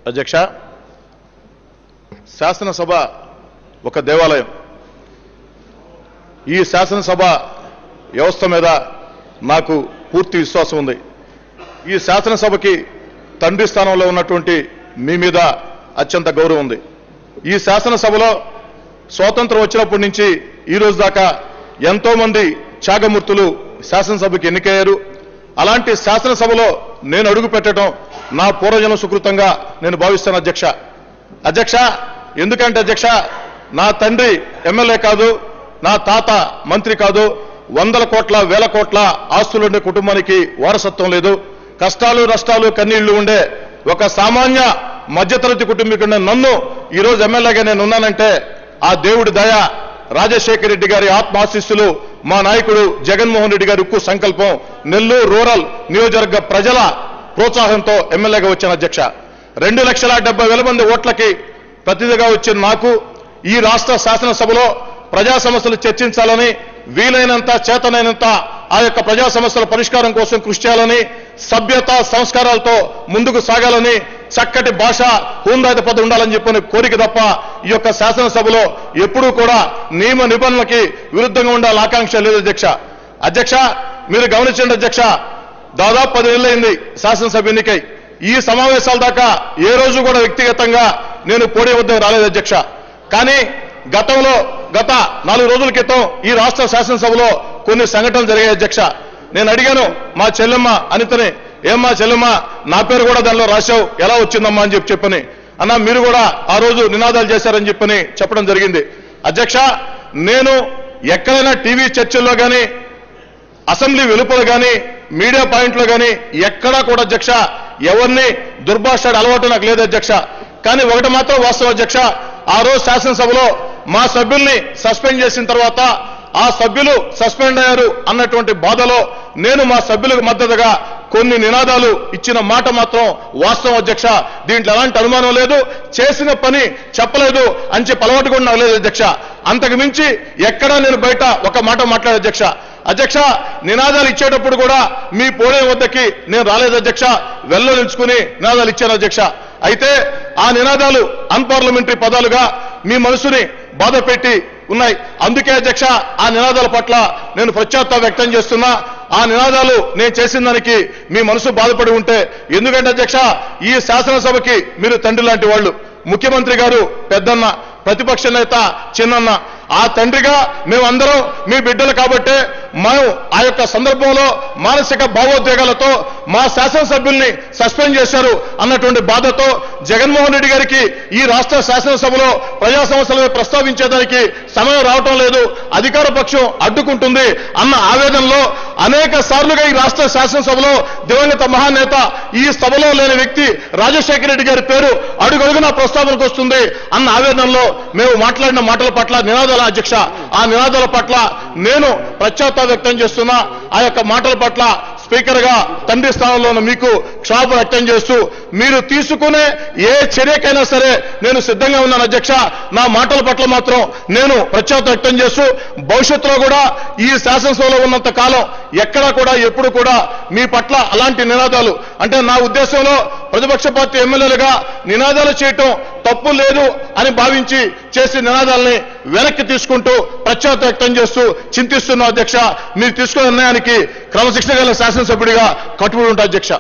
అధ్యక్ష, శాసనసభ ఒక దేవాలయం. ఈ శాసనసభ వ్యవస్థ మీద నాకు పూర్తి విశ్వాసం ఉంది. ఈ శాసనసభకి తండ్రి స్థానంలో ఉన్నటువంటి మీ మీద అత్యంత గౌరవం ఉంది. ఈ శాసనసభలో స్వాతంత్రం వచ్చినప్పటి నుంచి ఈ రోజు దాకా ఎంతో మంది త్యాగమూర్తులు శాసనసభకి ఎన్నికయ్యారు. అలాంటి శాసనసభలో నేను అడుగు పెట్టడం నా పూర్వజన్మ సుకృతంగా నేను భావిస్తాను అధ్యక్ష. ఎందుకంటే అధ్యక్ష, నా తండ్రి ఎమ్మెల్యే కాదు, నా తాత మంత్రి కాదు, వందల కోట్ల వేల కోట్ల ఆస్తులుండే కుటుంబానికి వారసత్వం లేదు. కష్టాలు నష్టాలు కన్నీళ్లు ఉండే ఒక సామాన్య మధ్యతరగతి కుటుంబీకుడిని నన్ను ఈరోజు ఎమ్మెల్యేగా నేను ఉన్నానంటే ఆ దేవుడి దయ, రాజశేఖర రెడ్డి గారి ఆత్మాశీస్సులు, మా నాయకుడు జగన్మోహన్ రెడ్డి గారి ఉక్కు సంకల్పం, నెల్లూరు రూరల్ నియోజకవర్గ ప్రజల ప్రోత్సాహంతో ఎమ్మెల్యేగా వచ్చాను అధ్యక్ష. 2,70,000 మంది ఓట్లకి ప్రతినిధిగా వచ్చిన నాకు ఈ రాష్ట్ర శాసనసభలో ప్రజా సమస్యలు చర్చించాలని, వీలైనంత చేతనైనంత ఆ యొక్క ప్రజా సమస్యల పరిష్కారం కోసం కృషి చేయాలని, సభ్యత సంస్కారాలతో ముందుకు సాగాలని, చక్కటి భాష హుందాయిత పదం ఉండాలని చెప్పిన కోరిక తప్ప ఈ యొక్క శాసనసభలో ఎప్పుడూ కూడా నియమ నిబంధనలకి విరుద్ధంగా ఉండాలని ఆకాంక్ష లేదు అధ్యక్ష. మీరు గమనించండి అధ్యక్ష, దాదాపు 10 నెలలైంది శాసనసభ ఎన్నికై. ఈ సమావేశాల దాకా ఏ రోజు కూడా వ్యక్తిగతంగా నేను పోటీ వద్దకు రాలేదు అధ్యక్ష. కానీ గత 4 రోజుల క్రితం ఈ రాష్ట్ర శాసనసభలో కొన్ని సంఘటనలు జరిగాయి అధ్యక్ష. నేను అడిగాను మా చెల్లెమ్మ అనితని, ఏమ్మా చెల్లెమ్మ, నా పేరు కూడా దానిలో రాశావు, ఎలా వచ్చిందమ్మా అని చెప్పని. అన్న, మీరు కూడా ఆ రోజు నినాదాలు చేశారని చెప్పడం జరిగింది అధ్యక్ష. నేను ఎక్కడైనా టీవీ చర్చల్లో కానీ, అసెంబ్లీ వెలుపల కానీ, మీడియా పాయింట్లో కానీ ఎక్కడా కూడా అధ్యక్ష ఎవరిని దుర్భాషాడు అలవాటు నాకు లేదు అధ్యక్ష. కానీ ఒకటి మాత్రం వాస్తవం అధ్యక్ష, ఆ రోజు శాసనసభలో మా సభ్యుల్ని సస్పెండ్ చేసిన తర్వాత ఆ సభ్యులు సస్పెండ్ అయ్యారు అన్నటువంటి బాధలో నేను మా సభ్యులకు మద్దతుగా కొన్ని నినాదాలు ఇచ్చిన మాట మాత్రం వాస్తవం అధ్యక్ష. దీంట్లో ఎలాంటి అనుమానం లేదు. చేసిన పని చెప్పలేదు అని చెప్పి అలవాటు కూడా నాకు లేదు అధ్యక్ష. అంతకు మించి ఎక్కడా నేను బయట ఒక మాట మాట్లాడే అధ్యక్ష. నినాదాలు ఇచ్చేటప్పుడు కూడా మీ పోడియం వద్దకి నేను రాలేదు అధ్యక్ష, వెల్లో నిలుచుకుని నినాదాలు ఇచ్చాను అధ్యక్ష. అయితే ఆ నినాదాలు అన్పార్లమెంటరీ పదాలుగా మీ మనసుని బాధ పెట్టి ఉన్నాయి. అందుకే అధ్యక్ష ఆ నినాదాల పట్ల నేను పశ్చాత్తాపం వ్యక్తం చేస్తున్నా. ఆ నినాదాలు నేను చేసిన దానికి మీ మనసు బాధపడి ఉంటే, ఎందుకంటే అధ్యక్ష ఈ శాసనసభకి మీరు తండ్రి లాంటి వాళ్ళు. ముఖ్యమంత్రి గారు పెద్దన్న, ప్రతిపక్ష నేత చిన్నన్న. ఆ తండ్రిగా మేమందరం మీ బిడ్డలు కాబట్టే మేము ఆ యొక్క సందర్భంలో మానసిక భావోద్వేగాలతో మా శాసనసభ్యుల్ని సస్పెండ్ చేశారు అన్నటువంటి బాధతో జగన్మోహన్ రెడ్డి గారికి ఈ రాష్ట్ర శాసనసభలో ప్రజా సమస్యలను ప్రస్తావించేదానికి సమయం రావటం లేదు, అధికార పక్షం అడ్డుకుంటుంది అన్న ఆవేదనలో అనేక సార్లుగా ఈ రాష్ట్ర శాసనసభలో దివంగత మహానేత, ఈ సభలో లేని వ్యక్తి రాజశేఖర రెడ్డి గారి పేరు అడుగడుగునా ప్రస్తావనకు వస్తుంది అన్న ఆవేదనలో మేము మాట్లాడిన మాటల పట్ల, నినాదాల అధ్యక్ష, ఆ నినాదాల పట్ల నేను పశ్చాత్తాపం వ్యక్తం చేస్తున్నా. ఆ యొక్క మాటల పట్ల స్పీకర్ గా తండ్రి స్థానంలో మీకు క్షోభ వ్యక్తం చేస్తూ మీరు తీసుకునే ఏ చర్యకైనా సరే నేను సిద్ధంగా ఉన్నాను అధ్యక్ష. నా మాటల పట్ల మాత్రం నేను పశ్చాత్తాపం వ్యక్తం చేస్తూ భవిష్యత్తులో కూడా ఈ శాసనసభలో ఉన్నంత కాలం ఎక్కడా కూడా ఎప్పుడు కూడా మీ పట్ల అలాంటి నినాదాలు, అంటే నా ఉద్దేశంలో ప్రతిపక్ష పార్టీ ఎమ్మెల్యేలుగా నినాదాలు చేయటం తప్పు లేదు అని భావించి చేసే నినాదాలని వెనక్కి తీసుకుంటూ పశ్చాత్తాపం వ్యక్తం చేస్తూ చింతిస్తున్న అధ్యక్ష. మీరు తీసుకున్న నిర్ణయానికి క్రమశిక్షణ గల శాసనసభ్యుడిగా కట్టుబడి ఉంటా అధ్యక్ష.